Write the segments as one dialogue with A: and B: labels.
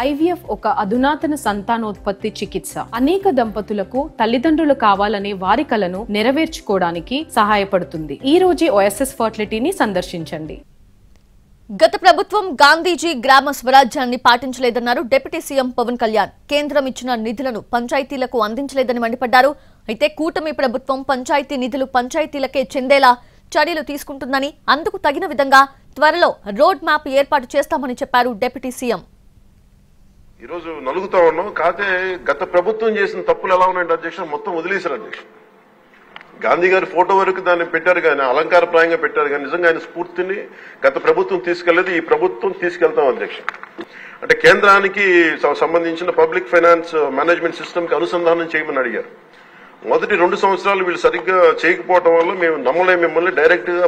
A: IVF ఒక అధునాతన సంతానోత్పత్తి చికిత్స. అనేక దంపతులకు తల్లిదండ్రులు కావాలనే వారి కలను నెరవేర్చుకోవడానికి సహాయపడుతుంది. ఈ రోజే ఓఎస్ఎస్ ఫర్టిలిటీని సందర్శించండి.
B: గత ప్రభుత్వం గాంధీజీ గ్రామ స్వరాజ్యాన్ని పాటించలేదన్నారు డిప్యూటీ సీఎం పవన్ కళ్యాణ్. కేంద్రం ఇచ్చిన నిధులను పంచాయతీలకు అందించలేదని మండిపడ్డారు. అయితే కూటమి ప్రభుత్వం పంచాయతీ నిధులు పంచాయతీలకే చెందేలా చర్యలు తీసుకుంటుందని, అందుకు తగిన విధంగా త్వరలో రోడ్ మ్యాప్ ఏర్పాటు చేస్తామని చెప్పారు డిప్యూటీ సీఎం.
C: ఈ రోజు నలుగుతా ఉన్నాం. కాకపోతే గత ప్రభుత్వం చేసిన తప్పులు ఎలా ఉన్నాయంటే అధ్యక్ష మొత్తం వదిలేశారు అధ్యక్ష. గాంధీ గారి ఫోటో వరకు దాన్ని పెట్టారు కానీ, అలంకారప్రాయంగా పెట్టారు కానీ నిజంగా ఆయన స్ఫూర్తిని గత ప్రభుత్వం తీసుకెళ్లేదు, ఈ ప్రభుత్వం తీసుకెళ్తాం అధ్యక్ష. అంటే కేంద్రానికి సంబంధించిన పబ్లిక్ ఫైనాన్స్ మేనేజ్మెంట్ సిస్టమ్ కి అనుసంధానం చేయమని అడిగారు. మొదటి 2 సంవత్సరాలు వీళ్ళు సరిగ్గా చేయకపోవడం వల్ల మేము నమ్మలేం, మిమ్మల్ని డైరెక్ట్ గా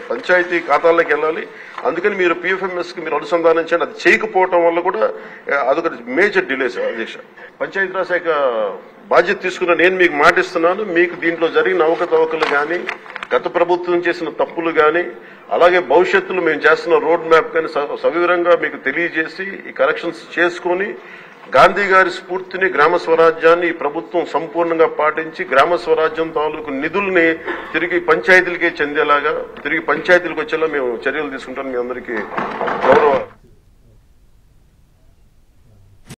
C: పంచాయతీ ఖాతాల్లోకి వెళ్ళాలి, అందుకని మీరు పిఎఫ్ఎంఎస్ కి మీరు అనుసంధానం చేయండి. అది చేయకపోవడం వల్ల కూడా అదొక మేజర్ డిలేస్ అధ్యక్ష. పంచాయతీరాజ్ శాఖ బాధ్యత తీసుకున్న నేను మీకు మాటిస్తున్నాను, మీకు దీంట్లో జరిగిన అవకతవకలు కానీ, గత ప్రభుత్వం చేసిన తప్పులు కానీ, అలాగే భవిష్యత్తులో మేము చేస్తున్న రోడ్ మ్యాప్ కానీ సవివరంగా మీకు తెలియజేసి ఈ కరెక్షన్స్ చేసుకుని గాంధీ గారి స్ఫూర్తిని, గ్రామ స్వరాజ్యాన్ని ఈ ప్రభుత్వం సంపూర్ణంగా పాటించి గ్రామ స్వరాజ్యం తాలూకు నిధుల్ని తిరిగి పంచాయతీలకే చెందేలాగా, తిరిగి పంచాయతీలకు వచ్చేలా మేము చర్యలు తీసుకుంటాం. మీ అందరికీ గౌరవ